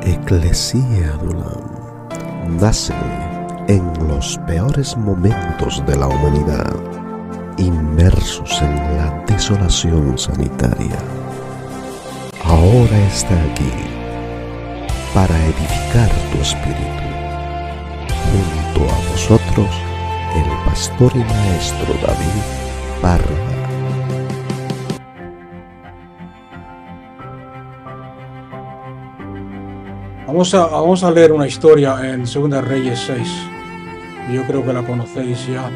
Ecclesia Adulam nace en los peores momentos de la humanidad, inmersos en la desolación sanitaria. Ahora está aquí para edificar tu espíritu. Junto a vosotros, el pastor y maestro David Parra. Vamos a leer una historia en 2 Reyes 6. Yo creo que la conocéis ya.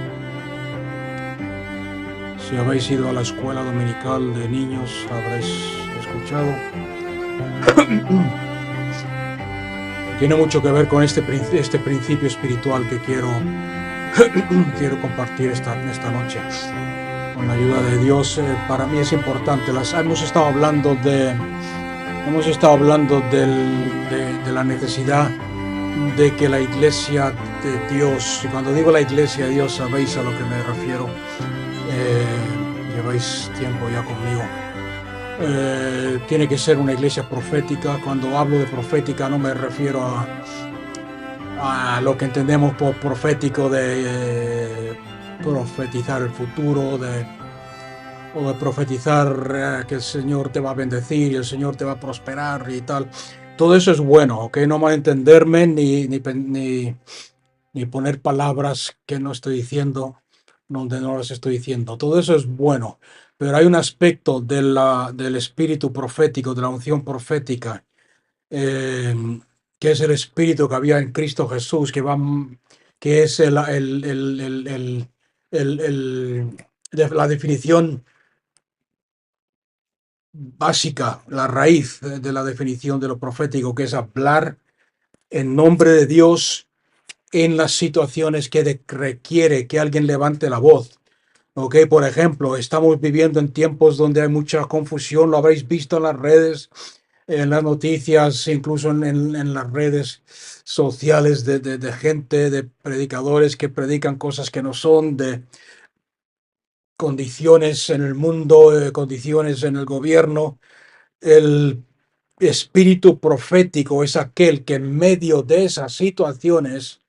Si habéis ido a la escuela dominical de niños, habréis escuchado. Tiene mucho que ver con este principio espiritual que quiero compartir esta noche. Con la ayuda de Dios, para mí es importante. Hemos estado hablando de la necesidad de que la iglesia de Dios, y cuando digo la iglesia de Dios sabéis a lo que me refiero, lleváis tiempo ya conmigo, tiene que ser una iglesia profética. Cuando hablo de profética no me refiero a lo que entendemos por profético de profetizar el futuro, o de profetizar que el Señor te va a bendecir y el Señor te va a prosperar y tal. Todo eso es bueno, ¿ok? No malentenderme ni poner palabras que no estoy diciendo, donde no las estoy diciendo. Todo eso es bueno, pero hay un aspecto del espíritu profético, de la unción profética, que es el espíritu que había en Cristo Jesús, que es la definición básica, la raíz de la definición de lo profético, que es hablar en nombre de Dios en las situaciones que requiere que alguien levante la voz. Ok, por ejemplo, estamos viviendo en tiempos donde hay mucha confusión, lo habréis visto en las redes, en las noticias, incluso en las redes sociales de gente, de predicadores que predican cosas que no son, de condiciones en el mundo, condiciones en el gobierno. El espíritu profético es aquel que en medio de esas situaciones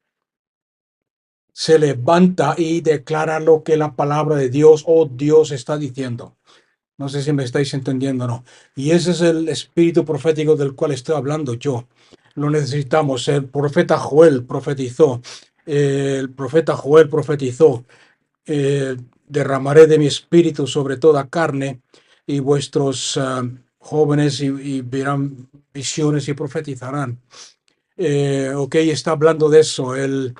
se levanta y declara lo que la palabra de Dios o Dios está diciendo. No sé si me estáis entendiendo o no. Y ese es el espíritu profético del cual estoy hablando yo. Lo necesitamos. El profeta Joel profetizó. Derramaré de mi espíritu sobre toda carne, y vuestros jóvenes y verán visiones y profetizarán. Ok, está hablando de eso. El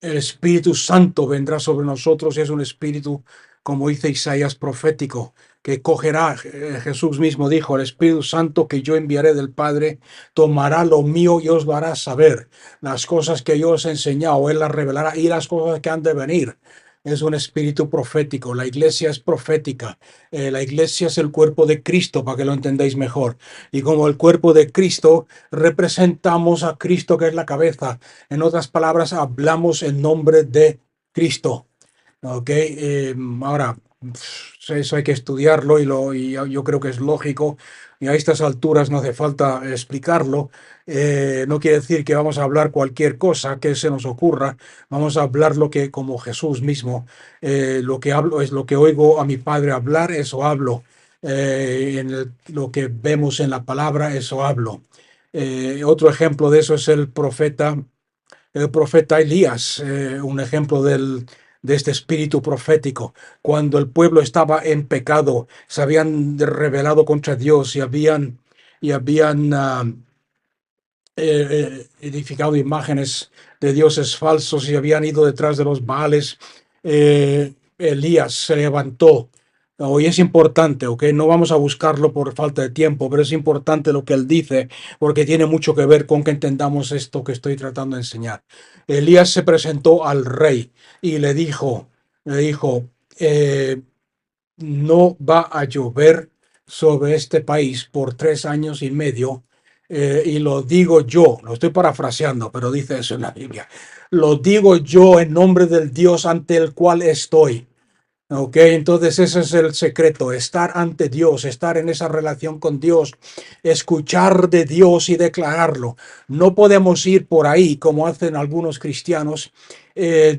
Espíritu Santo vendrá sobre nosotros, y es un espíritu, como dice Isaías, profético, que cogerá. Jesús mismo dijo: el Espíritu Santo que yo enviaré del Padre tomará lo mío y os lo hará saber. Las cosas que yo os he enseñado, Él las revelará, y las cosas que han de venir. Es un espíritu profético. La iglesia es profética. La iglesia es el cuerpo de Cristo, para que lo entendáis mejor. Y como el cuerpo de Cristo, representamos a Cristo, que es la cabeza. En otras palabras, hablamos en nombre de Cristo. Ok, ahora, eso hay que estudiarlo, y yo creo que es lógico, y a estas alturas no hace falta explicarlo. No quiere decir que vamos a hablar cualquier cosa que se nos ocurra. Vamos a hablar lo que, como Jesús mismo, lo que hablo es lo que oigo a mi Padre hablar, eso hablo. Lo que vemos en la palabra, eso hablo. Otro ejemplo de eso es el profeta Elías, un ejemplo de este espíritu profético. Cuando el pueblo estaba en pecado, se habían rebelado contra Dios y habían edificado imágenes de dioses falsos y habían ido detrás de los Baales. Elías se levantó. Hoy es importante, ¿ok? No vamos a buscarlo por falta de tiempo, pero es importante lo que él dice, porque tiene mucho que ver con que entendamos esto que estoy tratando de enseñar. Elías se presentó al rey y le dijo, no va a llover sobre este país por 3 años y medio, y lo digo yo, lo estoy parafraseando, pero dice eso en la Biblia. Lo digo yo en nombre del Dios ante el cual estoy. Ok, entonces ese es el secreto, estar ante Dios, estar en esa relación con Dios, escuchar de Dios y declararlo. No podemos ir por ahí como hacen algunos cristianos,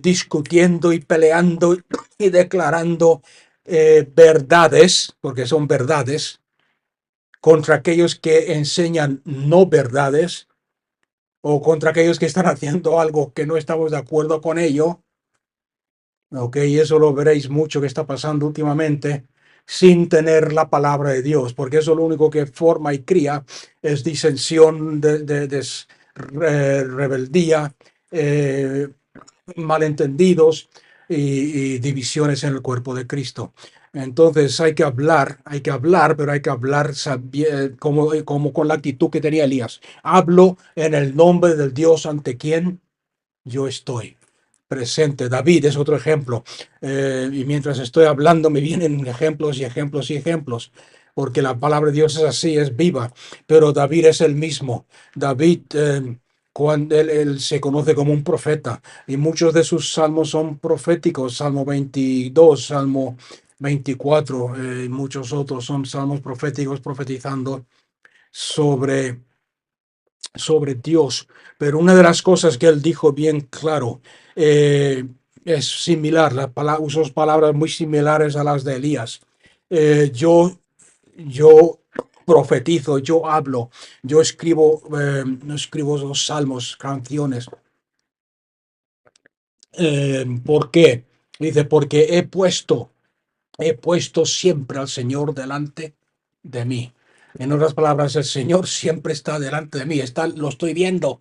discutiendo y peleando y declarando verdades, porque son verdades, contra aquellos que enseñan no verdades o contra aquellos que están haciendo algo que no estamos de acuerdo con ello. Ok, y eso lo veréis mucho que está pasando últimamente sin tener la palabra de Dios, porque eso lo único que forma y cría es disensión, rebeldía, eh, malentendidos y divisiones en el cuerpo de Cristo. Entonces hay que hablar, pero hay que hablar como con la actitud que tenía Elías. Hablo en el nombre del Dios ante quien yo estoy presente. David es otro ejemplo. Y mientras estoy hablando me vienen ejemplos y ejemplos y ejemplos, porque la palabra de Dios es así, es viva. Pero David es el mismo. David, cuando él se conoce como un profeta, y muchos de sus salmos son proféticos. Salmo 22, Salmo 24, y muchos otros son salmos proféticos profetizando sobre Dios. Pero una de las cosas que él dijo bien claro, eh, es similar, usó palabras muy similares a las de Elías. Yo profetizo, yo hablo, yo escribo, no escribo los salmos, canciones. ¿Por qué? Dice, porque he puesto siempre al Señor delante de mí. En otras palabras, el Señor siempre está delante de mí, lo estoy viendo.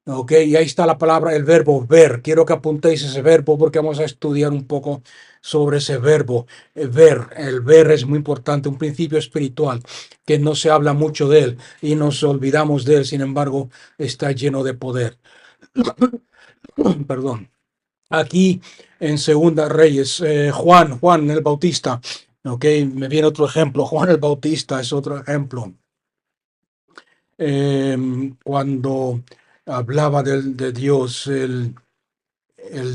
Ok, y ahí está la palabra, el verbo ver. Quiero que apuntéis ese verbo porque vamos a estudiar un poco sobre ese verbo. Ver, el ver es muy importante, un principio espiritual que no se habla mucho de él y nos olvidamos de él, sin embargo, está lleno de poder. Perdón. Aquí en Segunda Reyes, Juan el Bautista. Ok, me viene otro ejemplo. Juan el Bautista es otro ejemplo. Cuando hablaba de Dios, el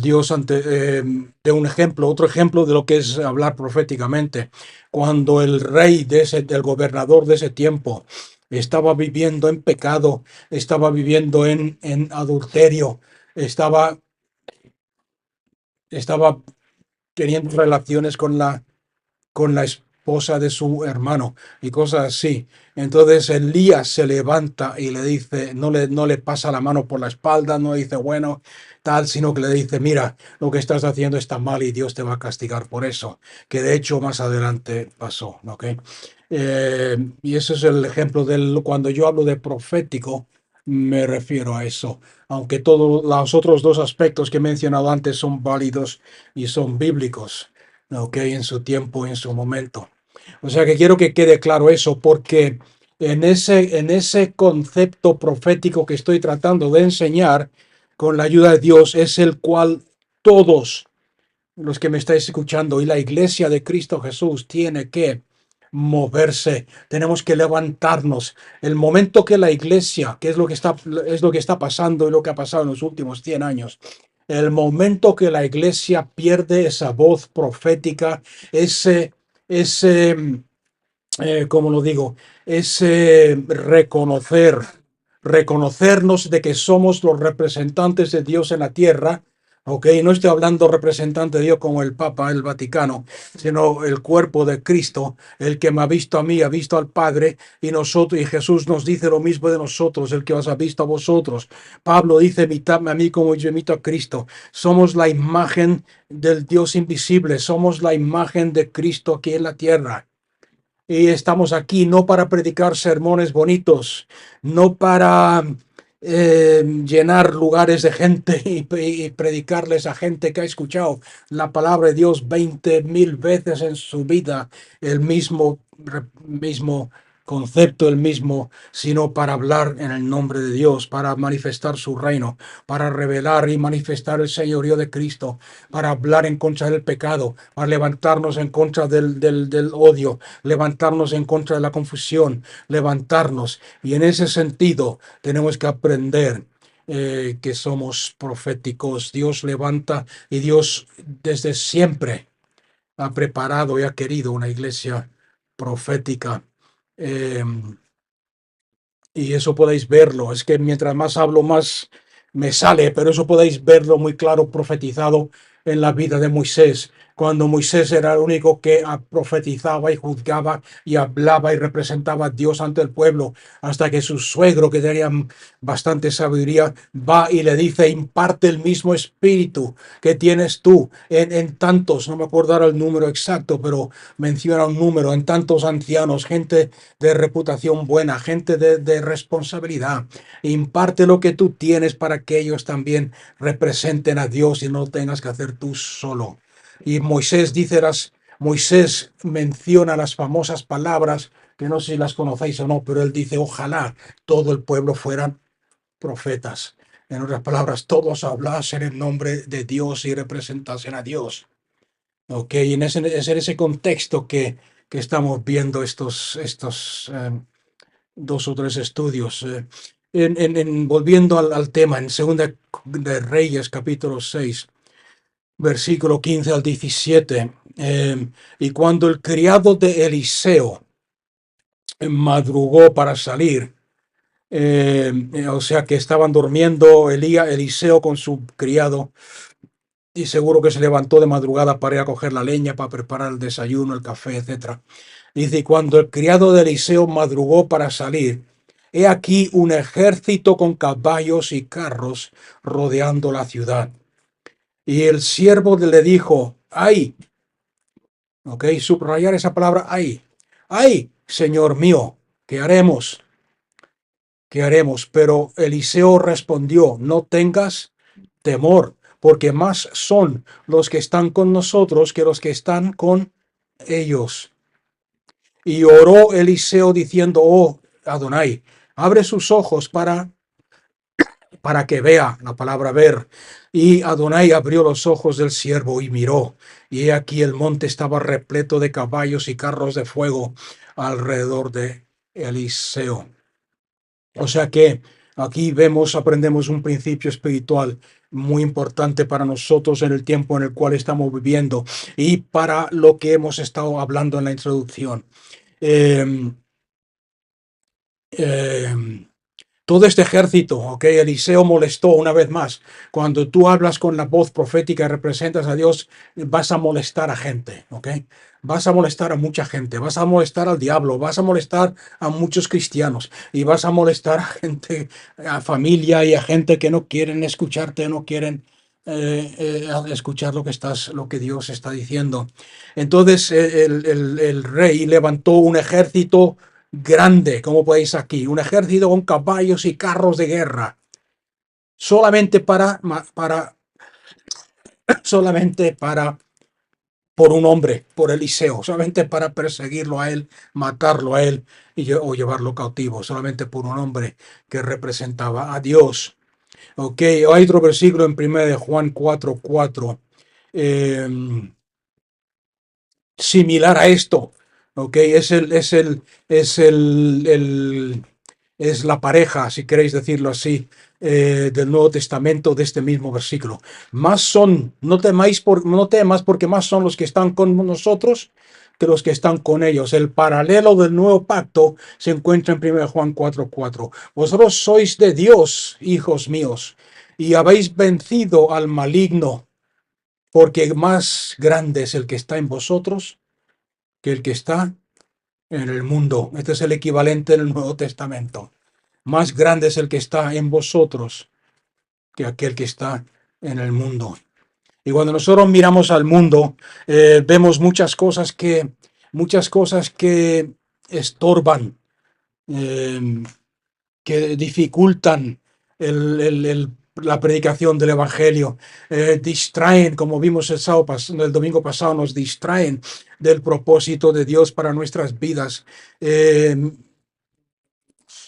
Dios de un ejemplo, otro ejemplo de lo que es hablar proféticamente. Cuando el rey del gobernador de ese tiempo estaba viviendo en pecado, estaba viviendo en adulterio, estaba, estaba teniendo relaciones con la esposa de su hermano y cosas así. Entonces Elías se levanta y le dice, no le pasa la mano por la espalda, no dice, bueno, tal, sino que le dice, mira, lo que estás haciendo está mal y Dios te va a castigar por eso, que de hecho más adelante pasó, ¿ok? Y ese es el ejemplo cuando yo hablo de profético, me refiero a eso, aunque todos los otros dos aspectos que he mencionado antes son válidos y son bíblicos, ¿ok? En su tiempo, en su momento. O sea que quiero que quede claro eso, porque en ese concepto profético que estoy tratando de enseñar, con la ayuda de Dios, es el cual todos los que me estáis escuchando y la iglesia de Cristo Jesús tiene que moverse, tenemos que levantarnos. El momento que la iglesia, que es lo que está pasando y lo que ha pasado en los últimos 100 años, el momento que la iglesia pierde esa voz profética, ese como lo digo, es reconocernos de que somos los representantes de Dios en la tierra. Ok, no estoy hablando representante de Dios como el Papa, el Vaticano, sino el cuerpo de Cristo, el que me ha visto a mí, ha visto al Padre, y nosotros, y Jesús nos dice lo mismo de nosotros, el que os ha visto a vosotros. Pablo dice, imitadme a mí como yo imito a Cristo. Somos la imagen del Dios invisible, somos la imagen de Cristo aquí en la tierra. Y estamos aquí no para predicar sermones bonitos, no para llenar lugares de gente y predicarles a gente que ha escuchado la palabra de Dios 20.000 veces en su vida, el mismo concepto, el mismo, sino para hablar en el nombre de Dios, para manifestar su reino, para revelar y manifestar el señorío de Cristo, para hablar en contra del pecado, para levantarnos en contra del odio, levantarnos en contra de la confusión, levantarnos. Y en ese sentido tenemos que aprender que somos proféticos. Dios levanta y Dios desde siempre ha preparado y ha querido una iglesia profética. Em, y eso podéis verlo. Es que mientras más hablo, más me sale, pero eso podéis verlo muy claro profetizado en la vida de Moisés. Cuando Moisés era el único que profetizaba y juzgaba y hablaba y representaba a Dios ante el pueblo, hasta que su suegro, que tenía bastante sabiduría, va y le dice: imparte el mismo espíritu que tienes tú en tantos, no me acuerdo ahora el número exacto, pero menciona un número, en tantos ancianos, gente de reputación buena, gente de responsabilidad. Imparte lo que tú tienes para que ellos también representen a Dios y no lo tengas que hacer tú solo. Y Moisés menciona las famosas palabras, que no sé si las conocéis o no, pero él dice: ojalá todo el pueblo fueran profetas. En otras palabras, todos hablasen en nombre de Dios y representasen a Dios. Ok, y es en ese contexto que estamos viendo estos dos o tres estudios. Volviendo al tema, en Segunda de Reyes, capítulo 6, versículo 15 al 17, y cuando el criado de Eliseo madrugó para salir, o sea que estaban durmiendo Eliseo con su criado, y seguro que se levantó de madrugada para ir a coger la leña, para preparar el desayuno, el café, etc. Dice: cuando el criado de Eliseo madrugó para salir, he aquí un ejército con caballos y carros rodeando la ciudad. Y el siervo le dijo: ¡ay! Ok, subrayar esa palabra: ¡ay! ¡Ay, señor mío! ¿Qué haremos? ¿Qué haremos? Pero Eliseo respondió: no tengas temor, porque más son los que están con nosotros que los que están con ellos. Y oró Eliseo diciendo: oh Adonai, abre sus ojos para que vea, la palabra ver. Y Adonai abrió los ojos del siervo y miró, y he aquí el monte estaba repleto de caballos y carros de fuego alrededor de Eliseo. O sea que aquí aprendemos un principio espiritual muy importante para nosotros en el tiempo en el cual estamos viviendo y para lo que hemos estado hablando en la introducción. Eh, eh, Todo este ejército, ok, Eliseo molestó una vez más. Cuando tú hablas con la voz profética y representas a Dios, vas a molestar a gente, ok. Vas a molestar a mucha gente, vas a molestar al diablo, vas a molestar a muchos cristianos y vas a molestar a gente, a familia y a gente que no quieren escucharte, no quieren escuchar lo que Dios está diciendo. Entonces el rey levantó un ejército grande, como podéis aquí, un ejército con caballos y carros de guerra, solamente solamente por un hombre, por Eliseo, solamente para perseguirlo a él, matarlo a él o llevarlo cautivo, solamente por un hombre que representaba a Dios. Ok, hay otro versículo en 1 de Juan 4:4, similar a esto. Ok, es la pareja, si queréis decirlo así, del Nuevo Testamento de este mismo versículo. Más son, no temas, porque más son los que están con nosotros que los que están con ellos. El paralelo del nuevo pacto se encuentra en 1 Juan 4:4. Vosotros sois de Dios, hijos míos, y habéis vencido al maligno, porque más grande es el que está en vosotros que el que está en el mundo. Este es el equivalente en el Nuevo Testamento. Más grande es el que está en vosotros que aquel que está en el mundo. Y cuando nosotros miramos al mundo, vemos muchas cosas que estorban, eh, que dificultan la predicación del Evangelio, distraen, como vimos el domingo pasado, nos distraen del propósito de Dios para nuestras vidas.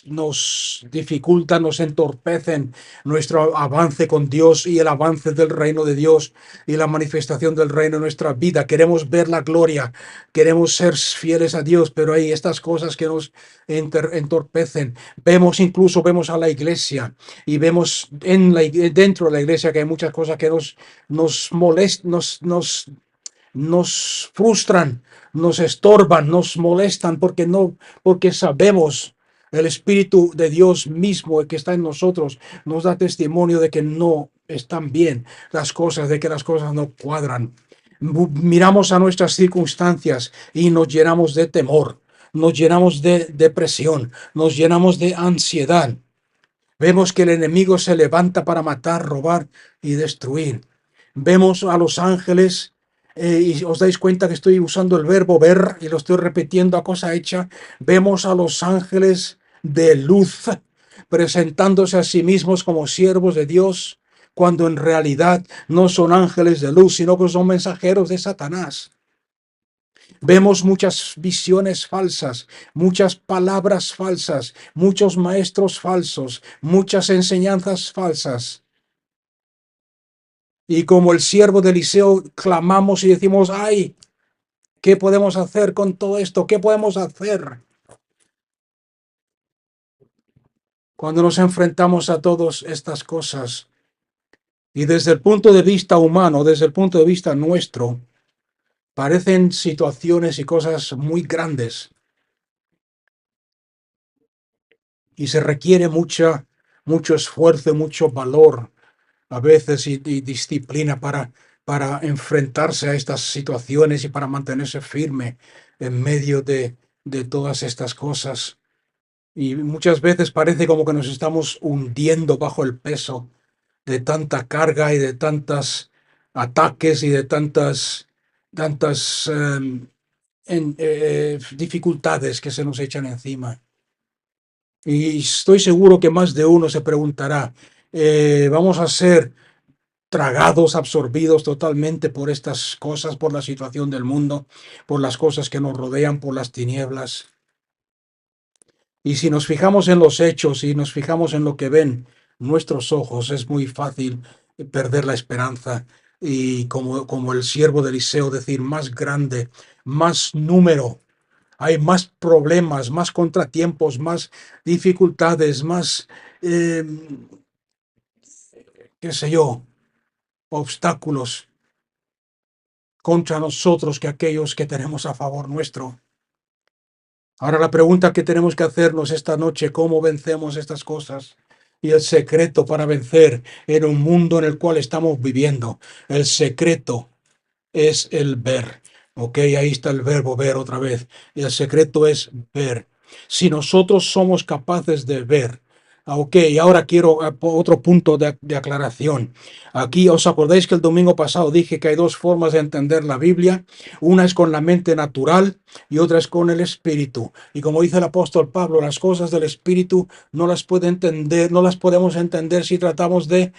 Nos dificultan, nos entorpecen nuestro avance con Dios y el avance del reino de Dios y la manifestación del reino en nuestra vida. Queremos ver la gloria, queremos ser fieles a Dios, pero hay estas cosas que nos entorpecen. Vemos a la iglesia y vemos dentro de la iglesia que hay muchas cosas que nos molestan, nos frustran, nos estorban, nos molestan porque sabemos el Espíritu de Dios mismo que está en nosotros nos da testimonio de que no están bien las cosas, de que las cosas no cuadran. Miramos a nuestras circunstancias y nos llenamos de temor, nos llenamos de depresión, nos llenamos de ansiedad. Vemos que el enemigo se levanta para matar, robar y destruir. Vemos a los ángeles, y os dais cuenta que estoy usando el verbo ver y lo estoy repitiendo a cosa hecha. Vemos a los ángeles de luz presentándose a sí mismos como siervos de Dios, cuando en realidad no son ángeles de luz, sino que son mensajeros de Satanás. Vemos muchas visiones falsas, muchas palabras falsas, muchos maestros falsos, muchas enseñanzas falsas. Y como el siervo de Eliseo, clamamos y decimos, ay, ¿qué podemos hacer con todo esto? ¿Qué podemos hacer? Cuando nos enfrentamos a todas estas cosas. Y desde el punto de vista humano, desde el punto de vista nuestro, parecen situaciones y cosas muy grandes. Y se requiere mucho esfuerzo, mucho valor a veces y disciplina para enfrentarse a estas situaciones y para mantenerse firme en medio de todas estas cosas. Y muchas veces parece como que nos estamos hundiendo bajo el peso de tanta carga y de tantos ataques y de tantas dificultades que se nos echan encima. Y estoy seguro que más de uno se preguntará, ¿vamos a ser tragados, absorbidos totalmente por estas cosas, por la situación del mundo, por las cosas que nos rodean, por las tinieblas? Y si nos fijamos en los hechos y nos fijamos en lo que ven nuestros ojos, es muy fácil perder la esperanza y como el siervo de Eliseo decir, más grande, más número, hay más problemas, más contratiempos, más dificultades, más, eh, qué sé yo, obstáculos contra nosotros que aquellos que tenemos a favor nuestro. Ahora la pregunta que tenemos que hacernos esta noche, ¿cómo vencemos estas cosas? Y el secreto para vencer en un mundo en el cual estamos viviendo, el secreto es el ver. Ok, ahí está el verbo ver otra vez. Y el secreto es ver. Si nosotros somos capaces de ver, ok, ahora quiero otro punto de aclaración. Aquí os acordáis que el domingo pasado dije que hay dos formas de entender la Biblia. Una es con la mente natural y otra es con el espíritu. Y como dice el apóstol Pablo, las cosas del espíritu no las puede entender, no las podemos entender si tratamos de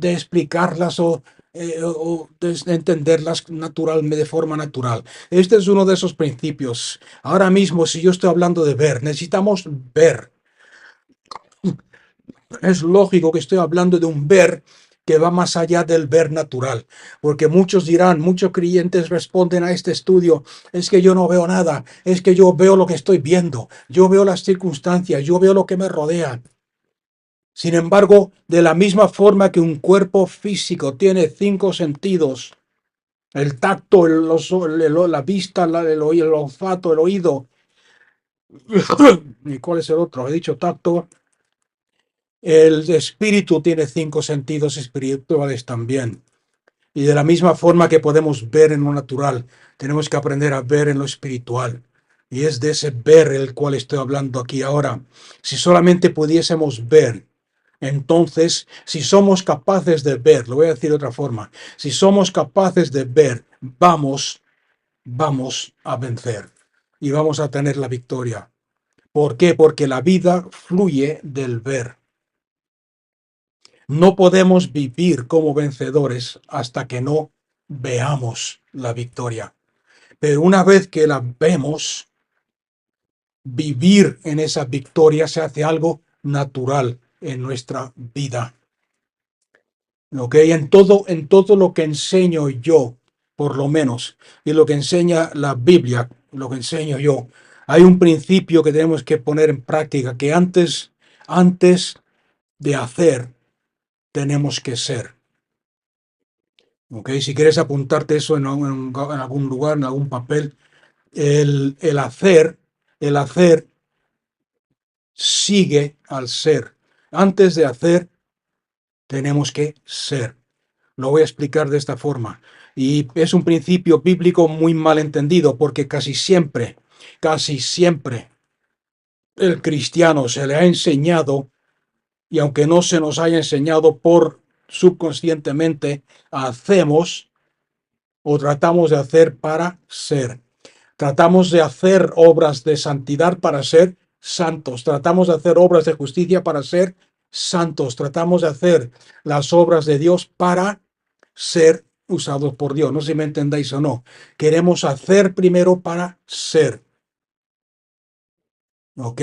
explicarlas o de entenderlas de forma natural. Este es uno de esos principios. Ahora mismo, si yo estoy hablando de ver, necesitamos ver. Es lógico que estoy hablando de un ver que va más allá del ver natural, porque muchos dirán, muchos creyentes responden a este estudio, es que yo no veo nada, es que yo veo lo que estoy viendo, yo veo las circunstancias, yo veo lo que me rodea. Sin embargo, de la misma forma que un cuerpo físico tiene 5 sentidos, el tacto, la vista, el olfato, el oído, ¿y cuál es el otro? He dicho tacto. El espíritu tiene 5 sentidos espirituales también. Y de la misma forma que podemos ver en lo natural, tenemos que aprender a ver en lo espiritual. Y es de ese ver el cual estoy hablando aquí ahora. Si solamente pudiésemos ver, entonces, si somos capaces de ver, lo voy a decir de otra forma, si somos capaces de ver, vamos a vencer y vamos a tener la victoria. ¿Por qué? Porque la vida fluye del ver. No podemos vivir como vencedores hasta que no veamos la victoria. Pero una vez que la vemos, vivir en esa victoria se hace algo natural en nuestra vida. ¿Ok? En todo lo que enseño yo, por lo menos, y lo que enseña la Biblia, lo que enseño yo, hay un principio que tenemos que poner en práctica, que antes de hacer, tenemos que ser. ¿Ok? Si quieres apuntarte eso en algún lugar, en algún papel, el hacer sigue al ser. Antes de hacer, tenemos que ser. Lo voy a explicar de esta forma. Y es un principio bíblico muy mal entendido, porque casi siempre, el cristiano se le ha enseñado, y aunque no se nos haya enseñado por subconscientemente, hacemos o tratamos de hacer para ser. Tratamos de hacer obras de santidad para ser santos. Tratamos de hacer obras de justicia para ser santos. Tratamos de hacer las obras de Dios para ser usados por Dios. No sé si me entendéis o no. Queremos hacer primero para ser. ¿Ok?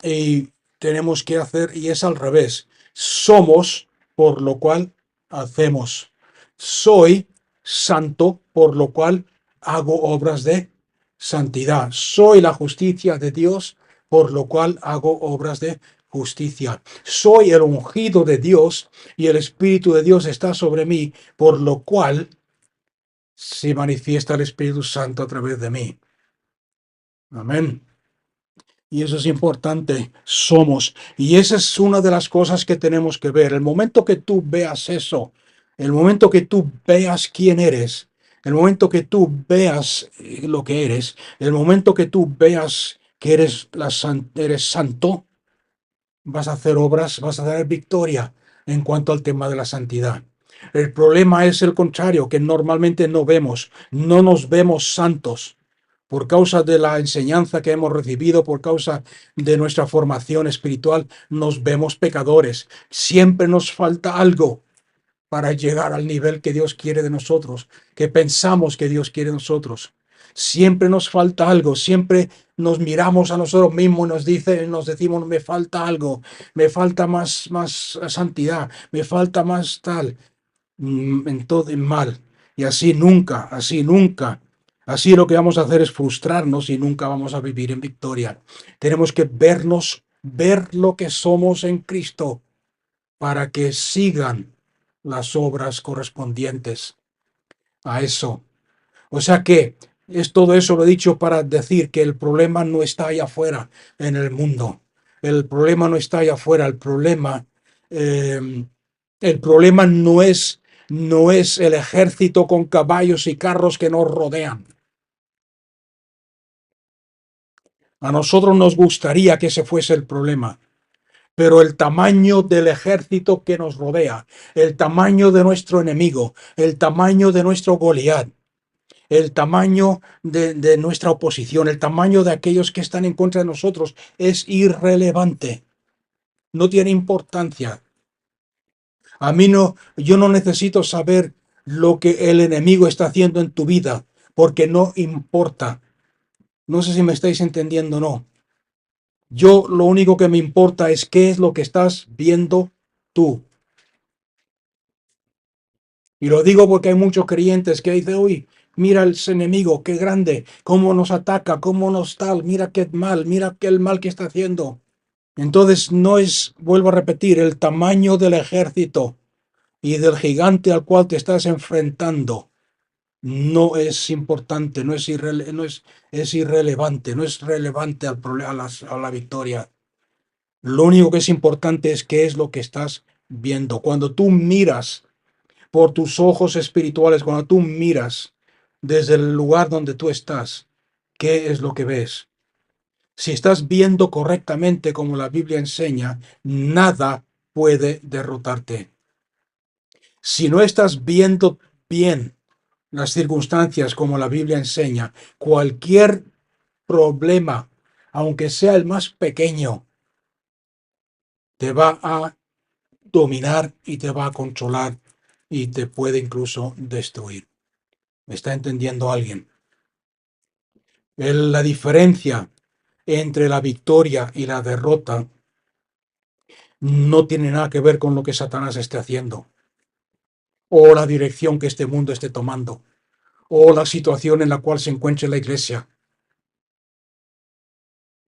Y tenemos que hacer, y es al revés. Somos, por lo cual hacemos. Soy santo, por lo cual hago obras de santidad. Soy la justicia de Dios, por lo cual hago obras de justicia. Soy el ungido de Dios y el Espíritu de Dios está sobre mí, por lo cual se manifiesta el Espíritu Santo a través de mí. Amén. Y eso es importante, somos. Y esa es una de las cosas que tenemos que ver. El momento que tú veas eso, el momento que tú veas quién eres, el momento que tú veas lo que eres, el momento que tú veas que eres santo, vas a hacer obras, vas a tener victoria en cuanto al tema de la santidad. El problema es el contrario, que normalmente no nos vemos santos por causa de la enseñanza que hemos recibido, por causa de nuestra formación espiritual, nos vemos pecadores. Siempre nos falta algo para llegar al nivel que Dios quiere de nosotros, que pensamos que Dios quiere de nosotros. Siempre nos falta algo, siempre nos miramos a nosotros mismos y nos decimos, me falta algo, me falta más santidad, me falta más tal, en todo en mal. Y así nunca, así nunca. Así lo que vamos a hacer es frustrarnos y nunca vamos a vivir en victoria. Tenemos que ver lo que somos en Cristo para que sigan las obras correspondientes a eso. O sea que es todo eso lo he dicho para decir que el problema no está allá afuera en el mundo. El problema no está allá afuera. Eh, el problema no es el ejército con caballos y carros que nos rodean. A nosotros nos gustaría que ese fuese el problema. Pero el tamaño del ejército que nos rodea, el tamaño de nuestro enemigo, el tamaño de nuestro Goliat, el tamaño de nuestra oposición, el tamaño de aquellos que están en contra de nosotros es irrelevante, no tiene importancia. A mí no, yo no necesito saber lo que el enemigo está haciendo en tu vida, porque no importa. No sé si me estáis entendiendo o no. Yo lo único que me importa es qué es lo que estás viendo tú. Y lo digo porque hay muchos creyentes que dicen, uy, mira el enemigo, qué grande, cómo nos ataca, cómo nos tal, mira qué el mal que está haciendo. Entonces no es, vuelvo a repetir, el tamaño del ejército y del gigante al cual te estás enfrentando no es importante, es irrelevante, no es relevante a la victoria. Lo único que es importante es qué es lo que estás viendo. Cuando tú miras por tus ojos espirituales, cuando tú miras desde el lugar donde tú estás, ¿qué es lo que ves? Si estás viendo correctamente como la Biblia enseña, nada puede derrotarte. Si no estás viendo bien las circunstancias como la Biblia enseña, cualquier problema, aunque sea el más pequeño, te va a dominar y te va a controlar y te puede incluso destruir. ¿Me está entendiendo alguien? La diferencia entre la victoria y la derrota no tiene nada que ver con lo que Satanás esté haciendo, o la dirección que este mundo esté tomando, o la situación en la cual se encuentre la iglesia.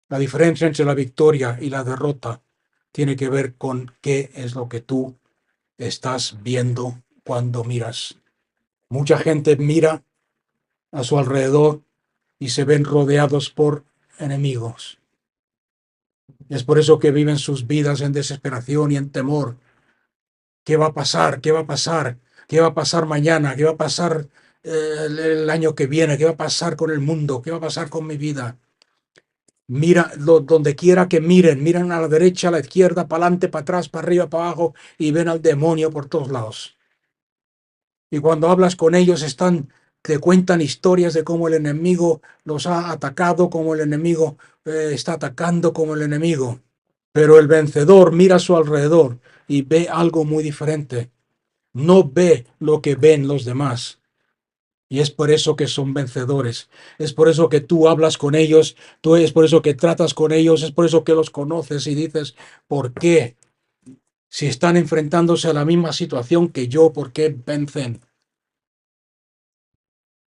La diferencia entre la victoria y la derrota tiene que ver con qué es lo que tú estás viendo cuando miras. Mucha gente mira a su alrededor y se ven rodeados por enemigos. Es por eso que viven sus vidas en desesperación y en temor. ¿Qué va a pasar? ¿Qué va a pasar? ¿Qué va a pasar mañana? ¿Qué va a pasar el año que viene? ¿Qué va a pasar con el mundo? ¿Qué va a pasar con mi vida? Mira, donde quiera que miren, miran a la derecha, a la izquierda, para adelante, para atrás, para arriba, para abajo, y ven al demonio por todos lados. Y cuando hablas con ellos, te cuentan historias de cómo el enemigo los ha atacado, cómo el enemigo está atacando como el enemigo. Pero el vencedor mira a su alrededor y ve algo muy diferente. No ve lo que ven los demás. Y es por eso que son vencedores. Es por eso que tú hablas con ellos, es por eso que tratas con ellos, es por eso que los conoces y dices, ¿por qué? Si están enfrentándose a la misma situación que yo, ¿por qué vencen?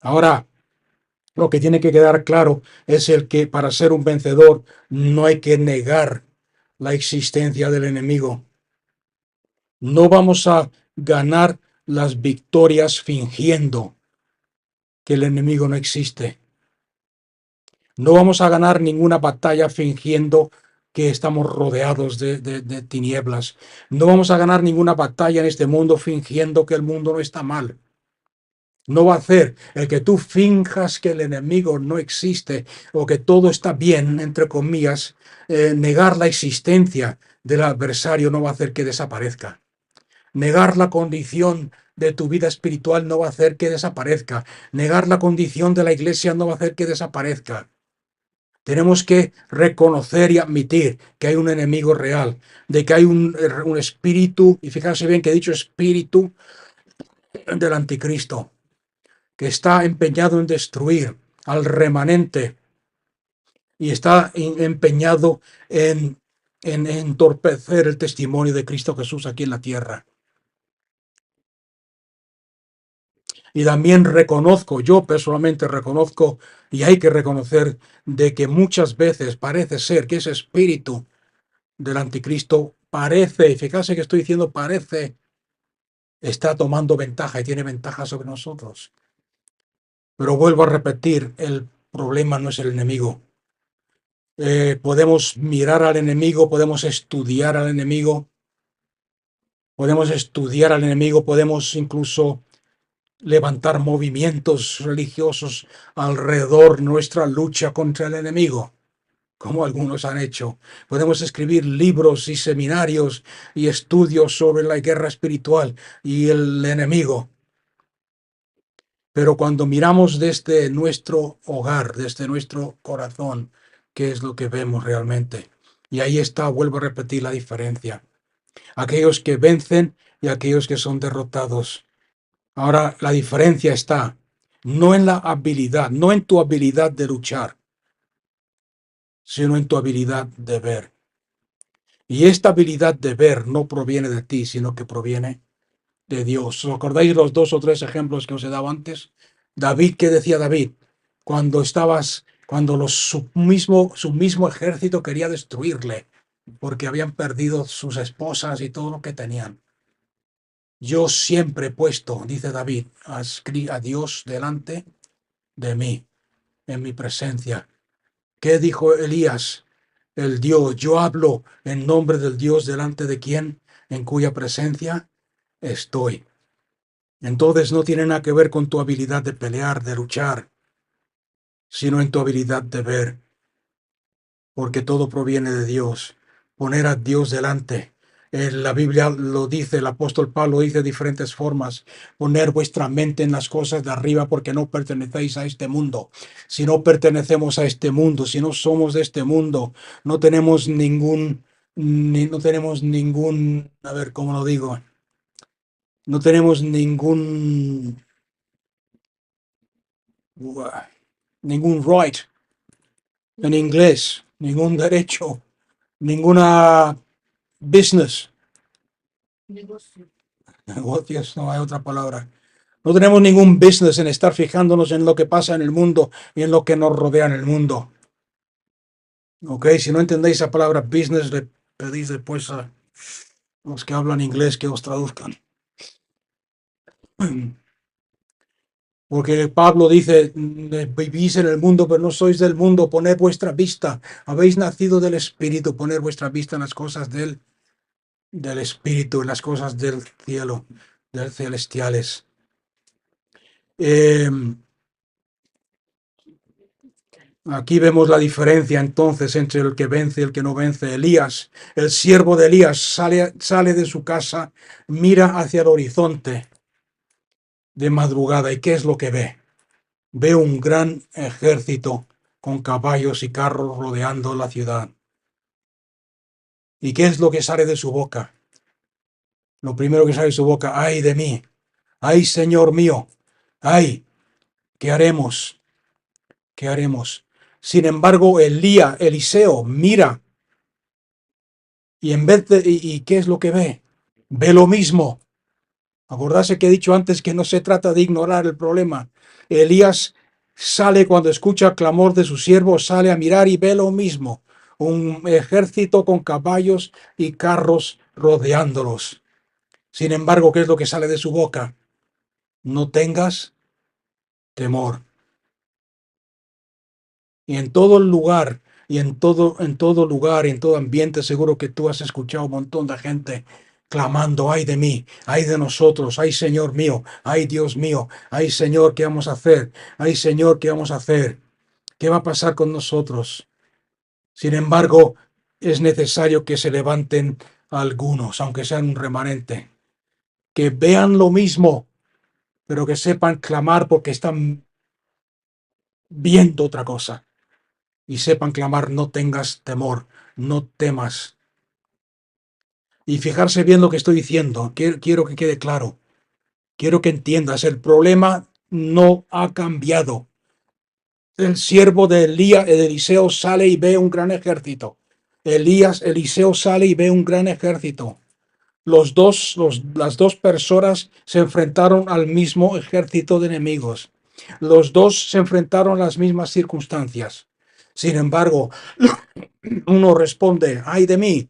Ahora, lo que tiene que quedar claro es el que para ser un vencedor no hay que negar la existencia del enemigo. No vamos a ganar las victorias fingiendo que el enemigo no existe. No vamos a ganar ninguna batalla fingiendo que estamos rodeados de tinieblas. No vamos a ganar ninguna batalla en este mundo fingiendo que el mundo no está mal. No va a hacer el que tú finjas que el enemigo no existe o que todo está bien, entre comillas, negar la existencia del adversario no va a hacer que desaparezca. Negar la condición de tu vida espiritual no va a hacer que desaparezca. Negar la condición de la iglesia no va a hacer que desaparezca. Tenemos que reconocer y admitir que hay un enemigo real, de que hay un espíritu, y fijarse bien que he dicho espíritu del anticristo, que está empeñado en destruir al remanente y está empeñado en entorpecer el testimonio de Cristo Jesús aquí en la tierra. Y también reconozco, yo personalmente reconozco, y hay que reconocer, de que muchas veces parece ser que ese espíritu del anticristo parece, fíjate que estoy diciendo parece, está tomando ventaja y tiene ventaja sobre nosotros. Pero vuelvo a repetir, el problema no es el enemigo. Podemos mirar al enemigo, podemos estudiar al enemigo, podemos incluso levantar movimientos religiosos alrededor nuestra lucha contra el enemigo, como algunos han hecho. Podemos escribir libros y seminarios y estudios sobre la guerra espiritual y el enemigo. Pero cuando miramos desde nuestro hogar, desde nuestro corazón, ¿qué es lo que vemos realmente? Y ahí está, vuelvo a repetir la diferencia. Aquellos que vencen y aquellos que son derrotados. Ahora, la diferencia está no en la habilidad, no en tu habilidad de luchar, sino en tu habilidad de ver. Y esta habilidad de ver no proviene de ti, sino que proviene de Dios. ¿Os acordáis los 2 o 3 ejemplos que os he dado antes? David, ¿qué decía David? Cuando su mismo ejército quería destruirle, porque habían perdido sus esposas y todo lo que tenían. Yo siempre he puesto, dice David, a Dios delante de mí, en mi presencia. ¿Qué dijo Elías? El Dios, yo hablo en nombre del Dios delante de quien, en cuya presencia estoy. Entonces no tiene nada que ver con tu habilidad de pelear, de luchar, sino en tu habilidad de ver, porque todo proviene de Dios. Poner a Dios delante. La Biblia lo dice, el apóstol Pablo dice de diferentes formas, poner vuestra mente en las cosas de arriba porque no pertenecéis a este mundo. Si no pertenecemos a este mundo, si no somos de este mundo, no tenemos a ver, ¿cómo lo digo? No tenemos ningún right en inglés, ningún derecho, ninguna business. Negocios, no hay otra palabra. No tenemos ningún business en estar fijándonos en lo que pasa en el mundo y en lo que nos rodea en el mundo. Ok, si no entendéis esa palabra business, le pedís después a los que hablan inglés que os traduzcan. Porque Pablo dice, vivís en el mundo, pero no sois del mundo, poned vuestra vista, habéis nacido del Espíritu, poned vuestra vista en las cosas del Espíritu, en las cosas del cielo, del celestiales. Eh, Aquí vemos la diferencia entonces entre el que vence y el que no vence. Elías, el siervo de Elías, sale de su casa, mira hacia el horizonte de madrugada. ¿Y qué es lo que ve? Ve un gran ejército con caballos y carros rodeando la ciudad. ¿Y qué es lo que sale de su boca? Lo primero que sale de su boca, ay de mí, ay Señor mío, ay, ¿qué haremos? ¿Qué haremos? Sin embargo, Eliseo mira y en vez de, ¿y qué es lo que ve? Ve lo mismo. Acordarse que he dicho antes que no se trata de ignorar el problema. Elías sale cuando escucha el clamor de su siervo, sale a mirar y ve lo mismo. Un ejército con caballos y carros rodeándolos. Sin embargo, ¿qué es lo que sale de su boca? No tengas temor. Y en todo lugar, en todo lugar, en todo ambiente, seguro que tú has escuchado un montón de gente clamando, ay de mí, ay de nosotros, ay Señor mío, ay Dios mío, ay Señor, ¿qué vamos a hacer? Ay Señor, ¿qué vamos a hacer? ¿Qué va a pasar con nosotros? Sin embargo, es necesario que se levanten algunos, aunque sean un remanente, que vean lo mismo, pero que sepan clamar porque están viendo otra cosa. Y sepan clamar, no tengas temor, no temas. Y fijarse bien lo que estoy diciendo, quiero que quede claro, quiero que entiendas, el problema no ha cambiado. El siervo de Eliseo sale y ve un gran ejército. Eliseo sale y ve un gran ejército. Las dos personas se enfrentaron al mismo ejército de enemigos. Los dos se enfrentaron a las mismas circunstancias. Sin embargo, uno responde, ay de mí,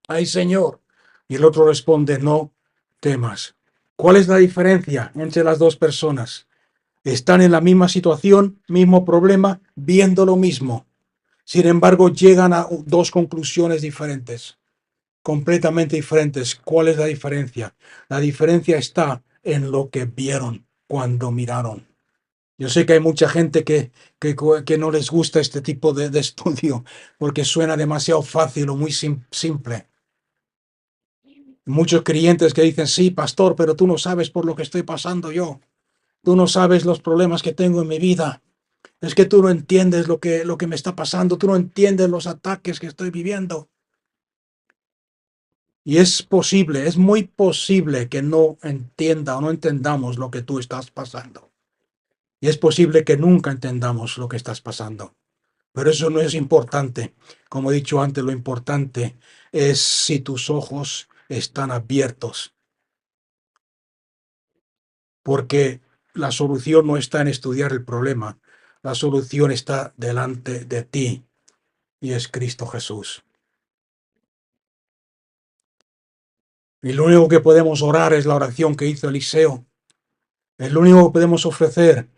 ay Señor. Y el otro responde, no temas. ¿Cuál es la diferencia entre las dos personas? Están en la misma situación, mismo problema, viendo lo mismo. Sin embargo, llegan a dos conclusiones diferentes, completamente diferentes. ¿Cuál es la diferencia? La diferencia está en lo que vieron cuando miraron. Yo sé que hay mucha gente que no les gusta este tipo de estudio porque suena demasiado fácil o muy simple. Muchos creyentes que dicen, sí, pastor, pero tú no sabes por lo que estoy pasando yo. Tú no sabes los problemas que tengo en mi vida. Es que tú no entiendes lo que me está pasando. Tú no entiendes los ataques que estoy viviendo. Y es posible, es muy posible que no entienda o no entendamos lo que tú estás pasando. Y es posible que nunca entendamos lo que estás pasando. Pero eso no es importante. Como he dicho antes, lo importante es si tus ojos están abiertos. Porque la solución no está en estudiar el problema. La solución está delante de ti y es Cristo Jesús. Y lo único que podemos orar es la oración que hizo Eliseo. Es lo único que podemos ofrecer.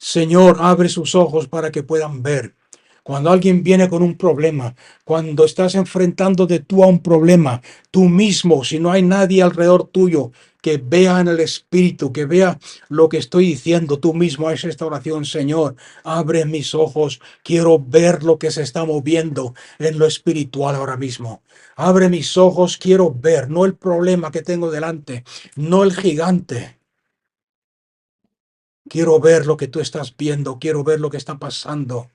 Señor, abre sus ojos para que puedan ver. Cuando alguien viene con un problema, cuando estás enfrentándote tú a un problema, tú mismo, si no hay nadie alrededor tuyo que vea en el Espíritu, que vea lo que estoy diciendo, tú mismo haces esta oración, Señor, abre mis ojos, quiero ver lo que se está moviendo en lo espiritual ahora mismo. Abre mis ojos, quiero ver, no el problema que tengo delante, no el gigante. Quiero ver lo que tú estás viendo, quiero ver lo que está pasando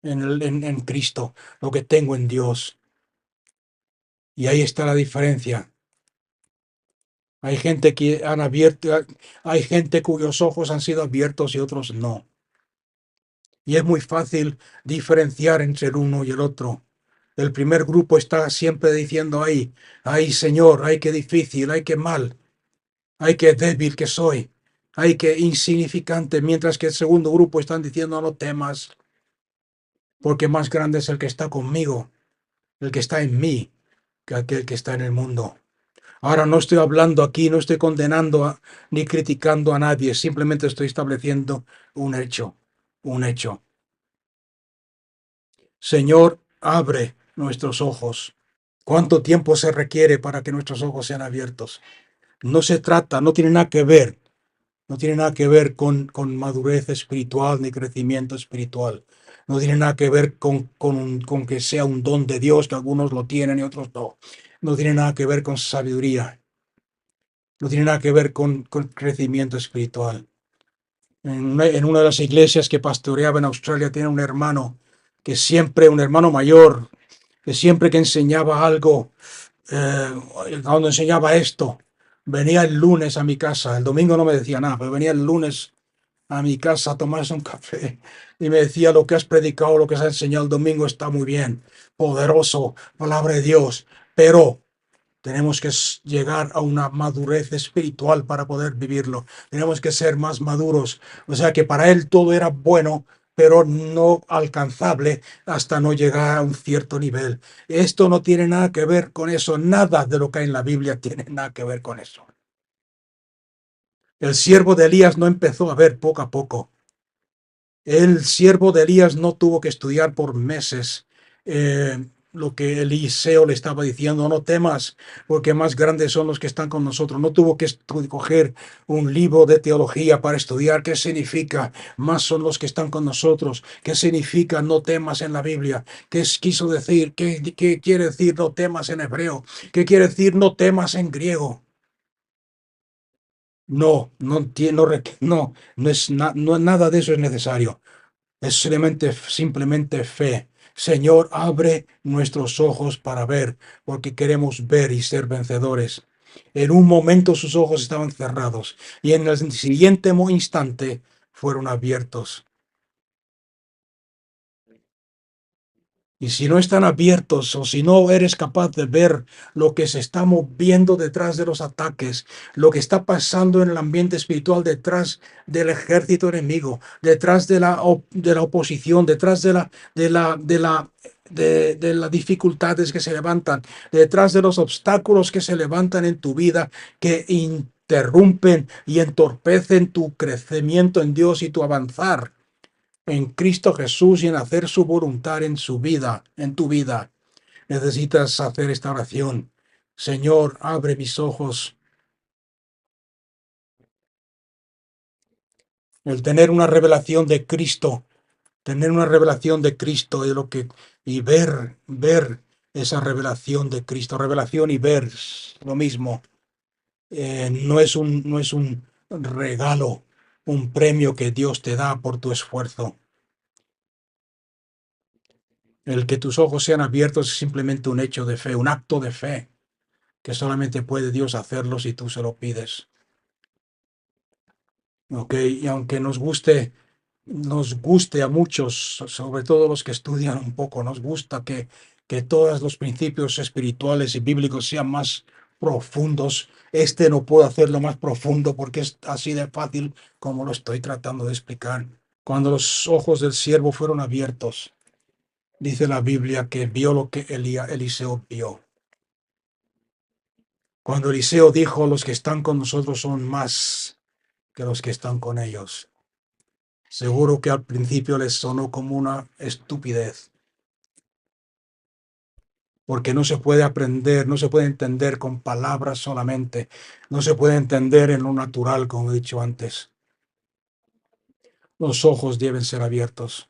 en Cristo, lo que tengo en Dios. Y ahí está la diferencia. Hay gente que han abierto, hay gente cuyos ojos han sido abiertos y otros no. Y es muy fácil diferenciar entre el uno y el otro. El primer grupo está siempre diciendo ay Señor, ay qué difícil, ay qué mal, ay qué débil que soy, ay qué insignificante, mientras que el segundo grupo están diciendo no temas, porque más grande es el que está conmigo, el que está en mí, que aquel que está en el mundo. Ahora no estoy hablando aquí, no estoy condenando ni criticando a nadie, simplemente estoy estableciendo un hecho, un hecho. Señor, abre nuestros ojos. ¿Cuánto tiempo se requiere para que nuestros ojos sean abiertos? No se trata, no tiene nada que ver, no tiene nada que ver con madurez espiritual ni crecimiento espiritual. No tiene nada que ver con que sea un don de Dios, que algunos lo tienen y otros no. No tiene nada que ver con sabiduría. No tiene nada que ver con crecimiento espiritual. En una de las iglesias que pastoreaba en Australia, tiene un hermano que siempre, un hermano mayor, que siempre que enseñaba algo, eh, cuando enseñaba esto, venía el lunes a mi casa. El domingo no me decía nada, pero venía el lunes a mi casa a tomarse un café y me decía: lo que has predicado, lo que has enseñado el domingo está muy bien, poderoso, palabra de Dios, pero tenemos que llegar a una madurez espiritual para poder vivirlo. Tenemos que ser más maduros. O sea que para él todo era bueno, pero no alcanzable hasta no llegar a un cierto nivel. Esto no tiene nada que ver con eso. Nada de lo que hay en la Biblia tiene nada que ver con eso. El siervo de Elías no empezó a ver poco a poco. El siervo de Elías no tuvo que estudiar por meses lo que Eliseo le estaba diciendo: no temas, porque más grandes son los que están con nosotros. No tuvo que coger un libro de teología para estudiar qué significa más son los que están con nosotros, qué significa no temas en la Biblia, qué quiso decir, qué quiere decir no temas en hebreo, qué quiere decir no temas en griego. No, no es nada de eso es necesario. Es simplemente fe. Señor, abre nuestros ojos para ver, porque queremos ver y ser vencedores. En un momento sus ojos estaban cerrados y en el siguiente instante fueron abiertos. Y si no están abiertos o si no eres capaz de ver lo que se está moviendo detrás de los ataques, lo que está pasando en el ambiente espiritual detrás del ejército enemigo, detrás de la oposición, detrás de las dificultades que se levantan, detrás de los obstáculos que se levantan en tu vida, que interrumpen y entorpecen tu crecimiento en Dios y tu avanzar en Cristo Jesús y en hacer su voluntad en su vida, en tu vida. Necesitas hacer esta oración. Señor, abre mis ojos. El tener una revelación de Cristo, tener una revelación de Cristo de lo que y ver esa revelación de Cristo, revelación y ver lo mismo. No es un regalo, un premio que Dios te da por tu esfuerzo. El que tus ojos sean abiertos es simplemente un hecho de fe, un acto de fe, que solamente puede Dios hacerlo si tú se lo pides. ¿Ok? Y aunque nos guste a muchos, sobre todo los que estudian un poco, nos gusta que todos los principios espirituales y bíblicos sean más profundos. Este no puedo hacerlo más profundo porque es así de fácil como lo estoy tratando de explicar. Cuando los ojos del siervo fueron abiertos, dice la Biblia que vio lo que Eliseo vio. Cuando Eliseo dijo: los que están con nosotros son más que los que están con ellos. Seguro que al principio les sonó como una estupidez, porque no se puede aprender, no se puede entender con palabras solamente, no se puede entender en lo natural, como he dicho antes. Los ojos deben ser abiertos.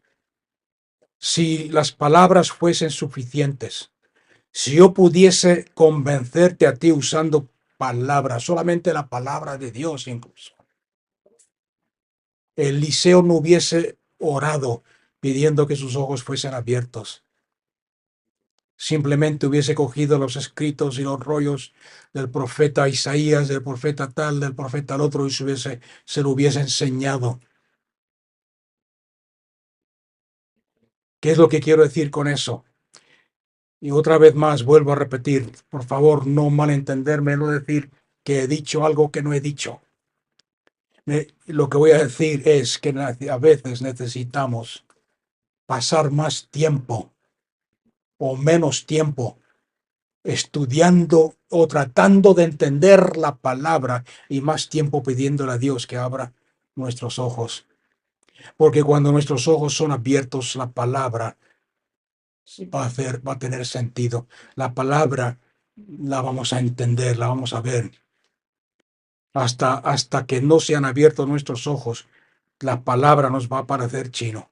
Si las palabras fuesen suficientes, si yo pudiese convencerte a ti usando palabras, solamente la palabra de Dios incluso, Eliseo no hubiese orado pidiendo que sus ojos fuesen abiertos. Simplemente hubiese cogido los escritos y los rollos del profeta Isaías, del profeta tal, del profeta al otro, y se lo hubiese enseñado. ¿Qué es lo que quiero decir con eso? Y otra vez más vuelvo a repetir, por favor, no malentenderme, no decir que he dicho algo que no he dicho. Lo que voy a decir es que a veces necesitamos pasar más tiempo o menos tiempo estudiando o tratando de entender la palabra y más tiempo pidiéndole a Dios que abra nuestros ojos. Porque cuando nuestros ojos son abiertos, la palabra va a tener sentido. La palabra la vamos a entender, la vamos a ver. Hasta que no se han abierto nuestros ojos, la palabra nos va a parecer chino.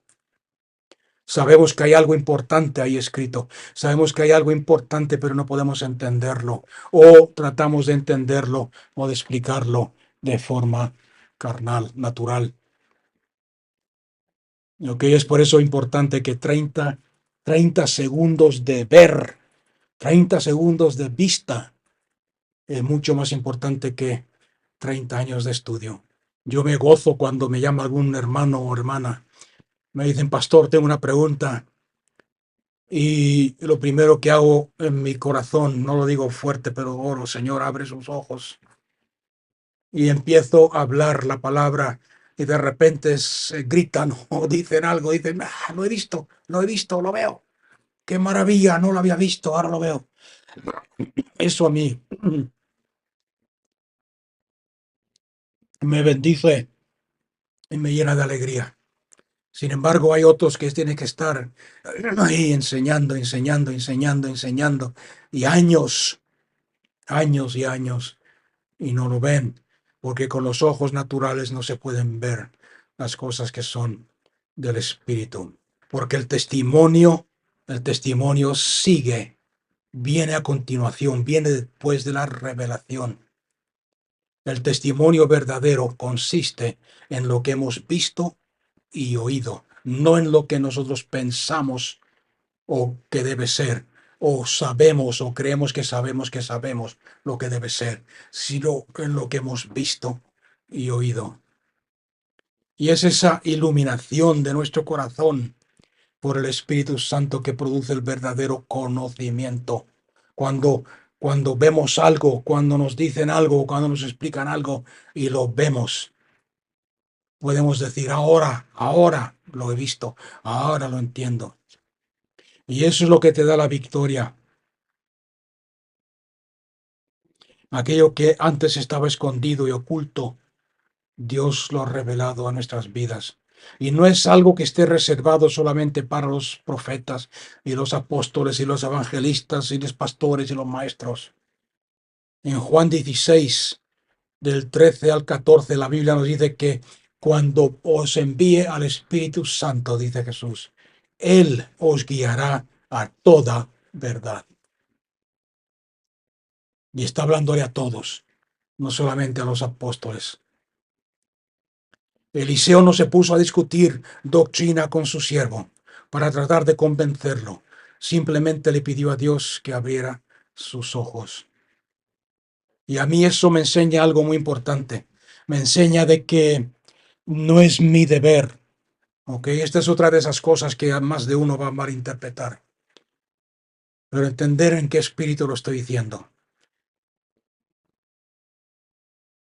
Sabemos que hay algo importante ahí escrito. Sabemos que hay algo importante, pero no podemos entenderlo. O tratamos de entenderlo o de explicarlo de forma carnal, natural. Ok, es por eso importante que 30 segundos de ver, 30 segundos de vista, es mucho más importante que 30 años de estudio. Yo me gozo cuando me llama algún hermano o hermana. Me dicen, pastor, tengo una pregunta. Y lo primero que hago en mi corazón, no lo digo fuerte, pero oro, Señor, abre sus ojos. Y empiezo a hablar la palabra y de repente se gritan o dicen algo, dicen, lo he visto, lo veo. Qué maravilla, no lo había visto, ahora lo veo. Eso a mí me bendice y me llena de alegría. Sin embargo, hay otros que tienen que estar ahí enseñando, enseñando, enseñando, enseñando, y años, años y años, y no lo ven, porque con los ojos naturales no se pueden ver las cosas que son del Espíritu. Porque el testimonio sigue, viene a continuación, viene después de la revelación. El testimonio verdadero consiste en lo que hemos visto y oído, no en lo que nosotros pensamos o que debe ser, o sabemos o creemos que sabemos lo que debe ser, sino en lo que hemos visto y oído. Y es esa iluminación de nuestro corazón por el Espíritu Santo que produce el verdadero conocimiento. Cuando, cuando vemos algo, cuando nos dicen algo, cuando nos explican algo y lo vemos, podemos decir, ahora lo he visto, ahora lo entiendo. Y eso es lo que te da la victoria. Aquello que antes estaba escondido y oculto, Dios lo ha revelado a nuestras vidas. Y no es algo que esté reservado solamente para los profetas y los apóstoles y los evangelistas y los pastores y los maestros. En Juan 16, del 13 al 14, la Biblia nos dice que cuando os envíe al Espíritu Santo, dice Jesús, Él os guiará a toda verdad. Y está hablándole a todos, no solamente a los apóstoles. Eliseo no se puso a discutir doctrina con su siervo para tratar de convencerlo. Simplemente le pidió a Dios que abriera sus ojos. Y a mí eso me enseña algo muy importante. Me enseña de que no es mi deber. ¿Ok? Esta es otra de esas cosas que más de uno va a malinterpretar. Pero entender en qué espíritu lo estoy diciendo.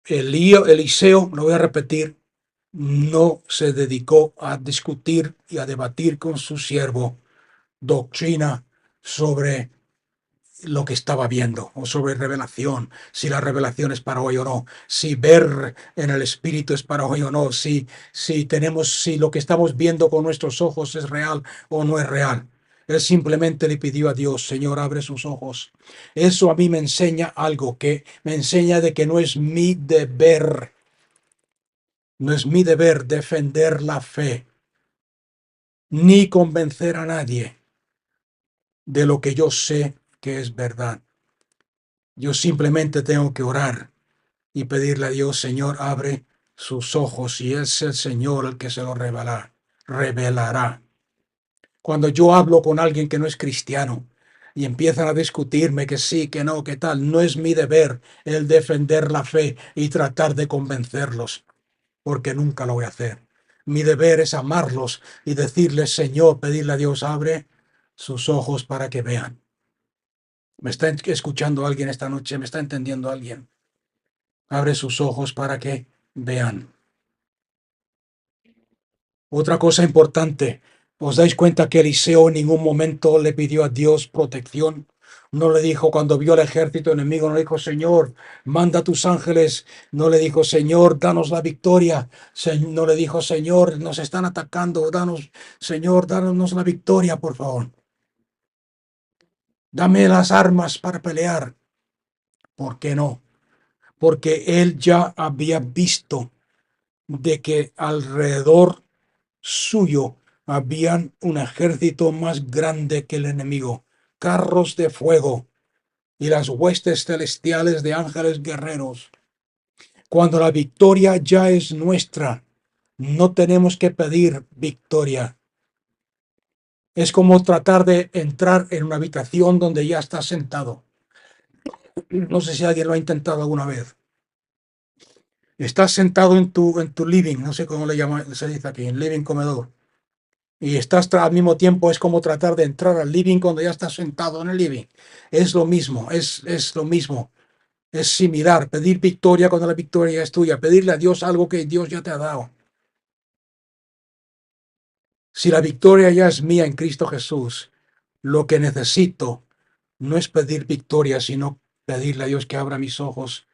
Eliseo, lo voy a repetir, no se dedicó a discutir y a debatir con su siervo doctrina sobre lo que estaba viendo o sobre revelación, si la revelación es para hoy o no, si ver en el espíritu es para hoy o no, si lo que estamos viendo con nuestros ojos es real o no es real. Él simplemente le pidió a Dios, Señor, abre sus ojos. Eso a mí me enseña algo, que me enseña de que no es mi deber, no es mi deber defender la fe, ni convencer a nadie de lo que yo sé que es verdad. Yo simplemente tengo que orar y pedirle a Dios, Señor, abre sus ojos, y es el Señor el que se lo revelará. Cuando yo hablo con alguien que no es cristiano y empiezan a discutirme que sí, que no, que tal, no es mi deber el defender la fe y tratar de convencerlos, porque nunca lo voy a hacer. Mi deber es amarlos y decirles, Señor, pedirle a Dios, abre sus ojos para que vean. ¿Me está escuchando alguien esta noche? ¿Me está entendiendo alguien? Abre sus ojos para que vean. Otra cosa importante, ¿os dais cuenta que Eliseo en ningún momento le pidió a Dios protección No le dijo cuando vio el ejército enemigo, no le dijo, Señor, manda a tus ángeles. No le dijo, Señor, danos la victoria. No le dijo, Señor, nos están atacando. Danos, Señor, danos la victoria, por favor. Dame las armas para pelear. ¿Por qué no? Porque él ya había visto de que alrededor suyo habían un ejército más grande que el enemigo, carros de fuego y las huestes celestiales de ángeles guerreros. Cuando la victoria ya es nuestra, no tenemos que pedir victoria. Es como tratar de entrar en una habitación donde ya estás sentado. No sé si alguien lo ha intentado alguna vez. Estás sentado en tu living, no sé cómo le llama, se dice aquí, en living comedor. Y estás al mismo tiempo, es como tratar de entrar al living cuando ya estás sentado en el living. Es lo mismo, es lo mismo. Es similar, pedir victoria cuando la victoria es tuya, pedirle a Dios algo que Dios ya te ha dado. Si la victoria ya es mía en Cristo Jesús, lo que necesito no es pedir victoria, sino pedirle a Dios que abra mis ojos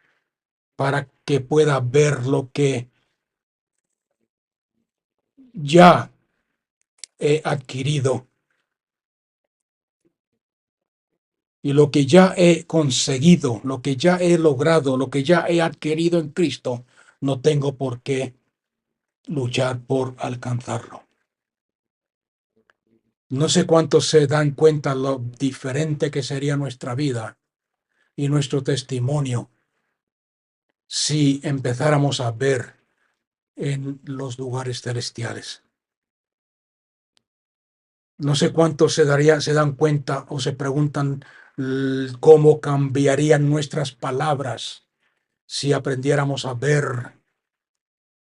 para que pueda ver lo que ya he adquirido y lo que ya he conseguido, lo que ya he logrado, lo que ya he adquirido en Cristo, no tengo por qué luchar por alcanzarlo. No sé cuántos se dan cuenta lo diferente que sería nuestra vida y nuestro testimonio si empezáramos a ver en los lugares celestiales. No sé cuántos se dan cuenta o se preguntan cómo cambiarían nuestras palabras si aprendiéramos a ver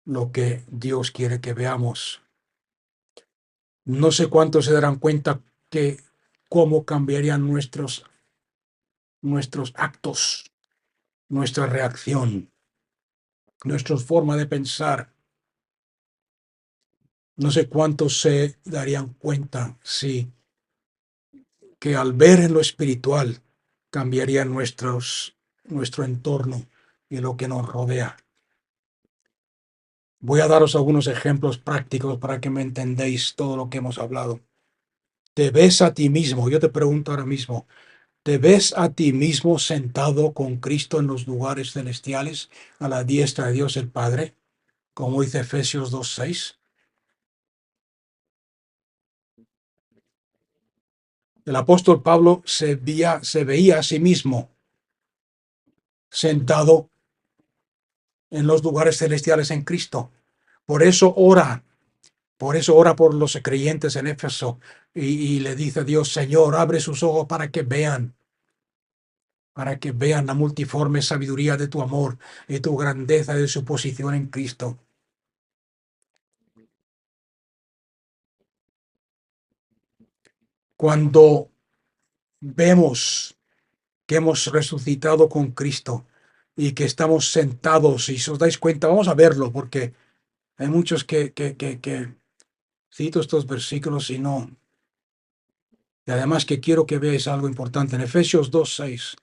lo que Dios quiere que veamos. No sé cuántos se darán cuenta que cómo cambiarían nuestros actos, nuestra reacción, nuestra forma de pensar. No sé cuántos se darían cuenta, sí, que al ver en lo espiritual cambiaría nuestro entorno y lo que nos rodea. Voy a daros algunos ejemplos prácticos para que me entendéis todo lo que hemos hablado. ¿Te ves a ti mismo? Yo te pregunto ahora mismo, ¿te ves a ti mismo sentado con Cristo en los lugares celestiales a la diestra de Dios el Padre? Como dice Efesios 2:6. El apóstol Pablo se veía a sí mismo sentado en los lugares celestiales en Cristo. Por eso ora, por eso ora por los creyentes en Éfeso y le dice a Dios, Señor, abre sus ojos para que vean la multiforme sabiduría de tu amor y tu grandeza de su posición en Cristo. Cuando vemos que hemos resucitado con Cristo y que estamos sentados, y si os dais cuenta, vamos a verlo, porque hay muchos que cito estos versículos y no. Y además que quiero que veáis algo importante en Efesios 2:6.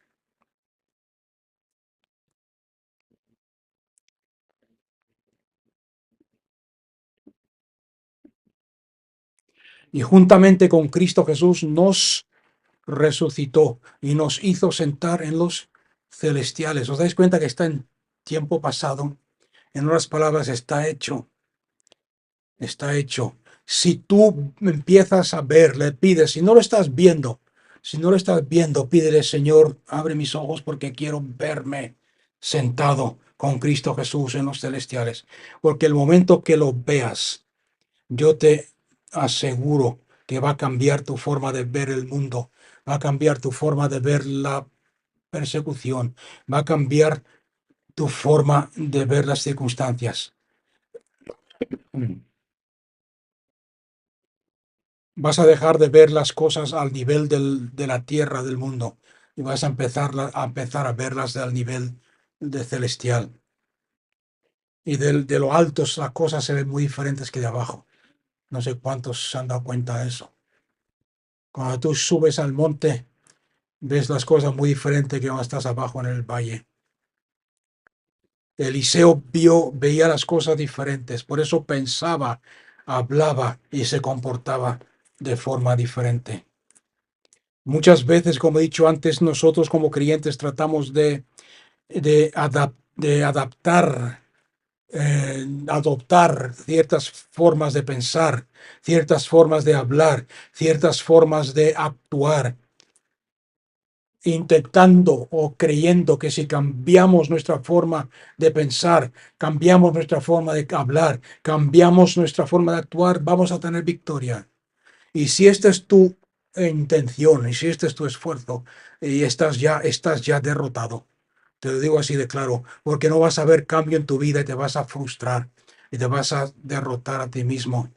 Y juntamente con Cristo Jesús nos resucitó y nos hizo sentar en los celestiales. ¿Os dais cuenta que está en tiempo pasado? En otras palabras, está hecho. Está hecho. Si tú empiezas a ver, le pides, si no lo estás viendo, pídele, Señor, abre mis ojos porque quiero verme sentado con Cristo Jesús en los celestiales. Porque el momento que lo veas, yo te aseguro que va a cambiar tu forma de ver el mundo, va a cambiar tu forma de ver la persecución, va a cambiar tu forma de ver las circunstancias. Vas a dejar de ver las cosas al nivel de la tierra, del mundo, y vas a empezar a verlas al nivel de celestial. Y de lo alto las cosas se ven muy diferentes que de abajo. No sé cuántos se han dado cuenta de eso. Cuando tú subes al monte ves las cosas muy diferentes que cuando estás abajo en el valle. Eliseo veía las cosas diferentes, por eso pensaba, hablaba y se comportaba de forma diferente. Muchas veces, como he dicho antes, nosotros como creyentes tratamos de adoptar ciertas formas de pensar, ciertas formas de hablar, ciertas formas de actuar, intentando o creyendo que si cambiamos nuestra forma de pensar, cambiamos nuestra forma de hablar, cambiamos nuestra forma de actuar, vamos a tener victoria. Y si esta es tu intención y si este es tu esfuerzo, y estás ya derrotado. Te lo digo así de claro, porque no vas a ver cambio en tu vida y te vas a frustrar y te vas a derrotar a ti mismo.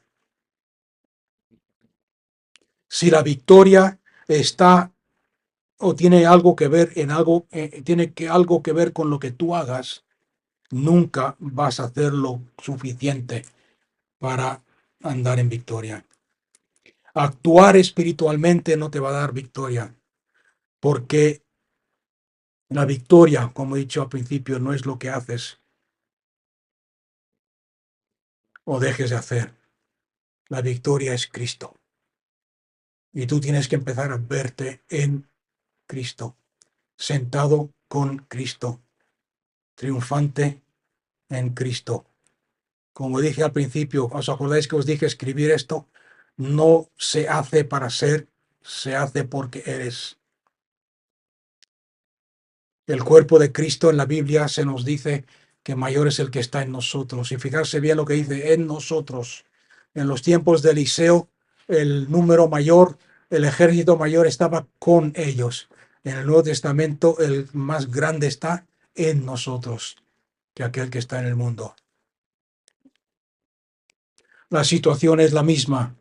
Si la victoria está o tiene algo que ver en algo, algo que ver con lo que tú hagas, nunca vas a hacer lo suficiente para andar en victoria. Actuar espiritualmente no te va a dar victoria, porque la victoria, como he dicho al principio, no es lo que haces o dejes de hacer. La victoria es Cristo. Y tú tienes que empezar a verte en Cristo, sentado con Cristo, triunfante en Cristo. Como dije al principio, ¿os acordáis que os dije escribir esto? No se hace para ser, se hace porque eres. El cuerpo de Cristo en la Biblia se nos dice que mayor es el que está en nosotros. Y fijarse bien lo que dice, en nosotros. En los tiempos de Eliseo, el número mayor, el ejército mayor estaba con ellos. En el Nuevo Testamento, el más grande está en nosotros que aquel que está en el mundo. La situación es la misma.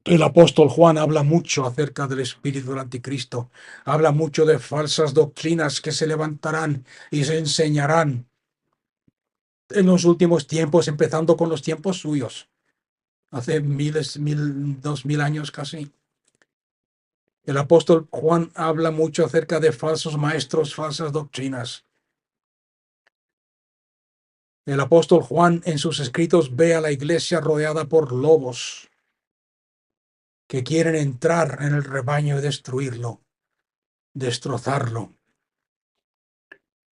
El apóstol Juan habla mucho acerca del espíritu del anticristo, habla mucho de falsas doctrinas que se levantarán y se enseñarán en los últimos tiempos, empezando con los tiempos suyos, hace dos mil años casi. El apóstol Juan habla mucho acerca de falsos maestros, falsas doctrinas. El apóstol Juan en sus escritos ve a la iglesia rodeada por lobos que quieren entrar en el rebaño y destruirlo, destrozarlo.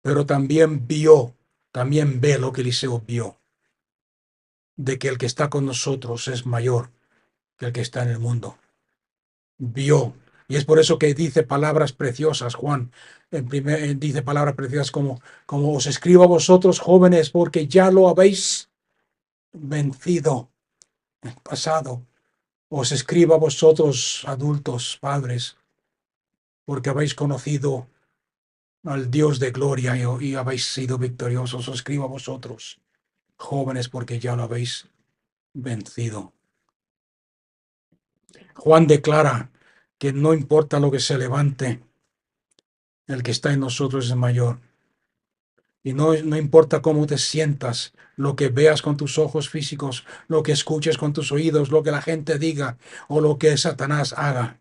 Pero también ve lo que Eliseo vio, de que el que está con nosotros es mayor que el que está en el mundo. Vio, y es por eso que dice palabras preciosas, Juan, dice palabras preciosas como os escribo a vosotros jóvenes, porque ya lo habéis vencido, pasado. Os escribo a vosotros adultos, padres, porque habéis conocido al Dios de gloria y habéis sido victoriosos. Os escribo a vosotros jóvenes, porque ya lo habéis vencido. Juan declara que no importa lo que se levante, el que está en nosotros es mayor. Y no importa cómo te sientas, lo que veas con tus ojos físicos, lo que escuches con tus oídos, lo que la gente diga o lo que Satanás haga.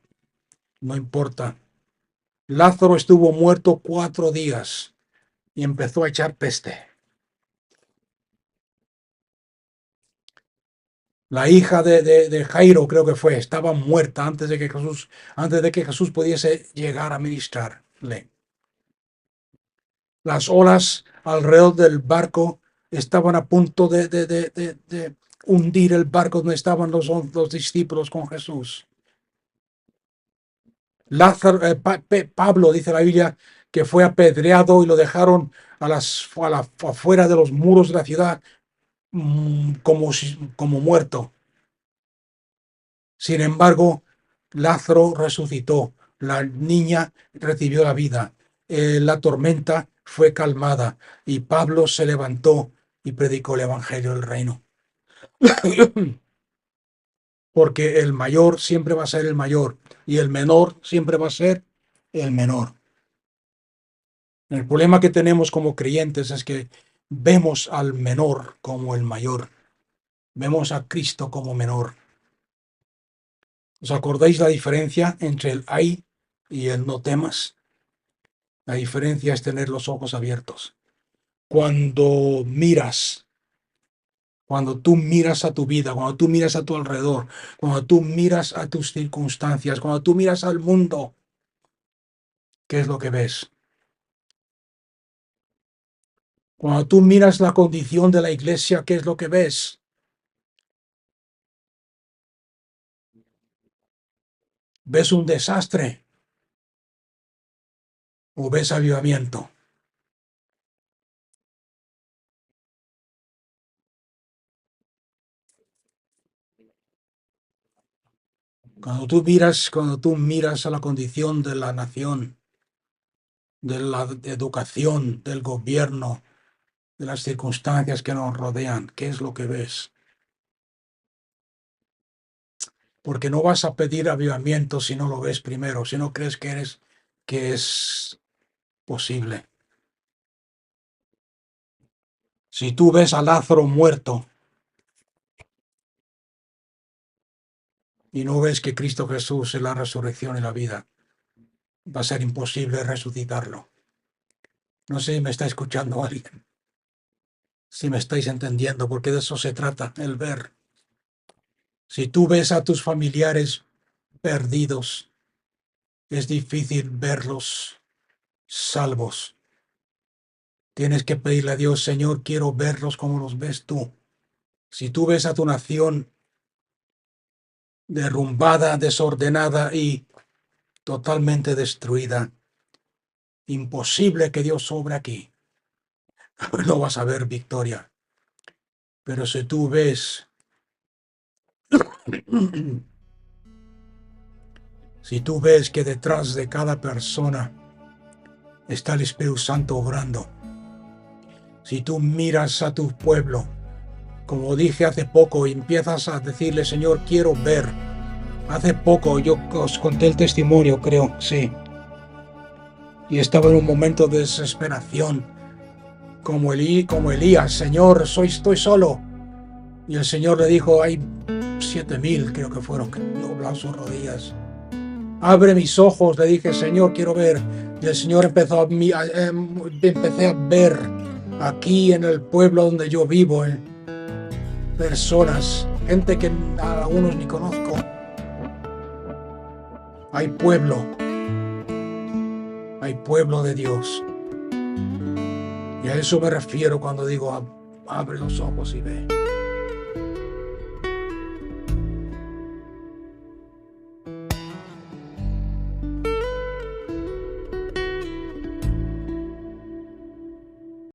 No importa. Lázaro estuvo muerto 4 días y empezó a echar peste. La hija de Jairo, creo que fue, estaba muerta antes de que Jesús pudiese llegar a ministrarle. Las olas alrededor del barco estaban a punto de hundir el barco donde estaban los discípulos con Jesús. Pablo, dice la Biblia, que fue apedreado y lo dejaron afuera de los muros de la ciudad como muerto. Sin embargo, Lázaro resucitó, la niña recibió la vida, la tormenta fue calmada y Pablo se levantó y predicó el Evangelio del Reino. Porque el mayor siempre va a ser el mayor y el menor siempre va a ser el menor. El problema que tenemos como creyentes es que vemos al menor como el mayor, vemos a Cristo como menor. ¿Os acordáis la diferencia entre el ay y el no temas? La diferencia es tener los ojos abiertos. Cuando miras, cuando tú miras a tu vida, cuando tú miras a tu alrededor, cuando tú miras a tus circunstancias, cuando tú miras al mundo, ¿qué es lo que ves? Cuando tú miras la condición de la iglesia, ¿qué es lo que ves? ¿Ves un desastre o ves avivamiento? Cuando tú miras a la condición de la nación, de la educación, del gobierno, de las circunstancias que nos rodean, ¿qué es lo que ves? Porque no vas a pedir avivamiento si no lo ves primero, si no crees que es posible. Si tú ves a Lázaro muerto y no ves que Cristo Jesús es la resurrección y la vida, va a ser imposible resucitarlo. No sé si me está escuchando alguien, si me estáis entendiendo, porque de eso se trata, el ver. Si tú ves a tus familiares perdidos, es difícil verlos salvos. Tienes que pedirle a Dios, Señor, quiero verlos como los ves tú. Si tú ves a tu nación derrumbada, desordenada y totalmente destruida, imposible que Dios sobre aquí. No vas a ver victoria. Pero si tú ves, si tú ves que detrás de cada persona está el Espíritu Santo obrando, si tú miras a tu pueblo, como dije hace poco, y empiezas a decirle, Señor, quiero ver. Hace poco yo os conté el testimonio, creo, sí. Y estaba en un momento de desesperación, como Elías, Señor, estoy solo. Y el Señor le dijo, hay 7,000, creo que fueron, que doblan sus rodillas. Abre mis ojos, le dije, Señor, quiero ver. Y el Señor empecé a ver aquí en el pueblo donde yo vivo, personas, gente que a algunos ni conozco. Hay pueblo de Dios. Y a eso me refiero cuando digo, abre los ojos y ve.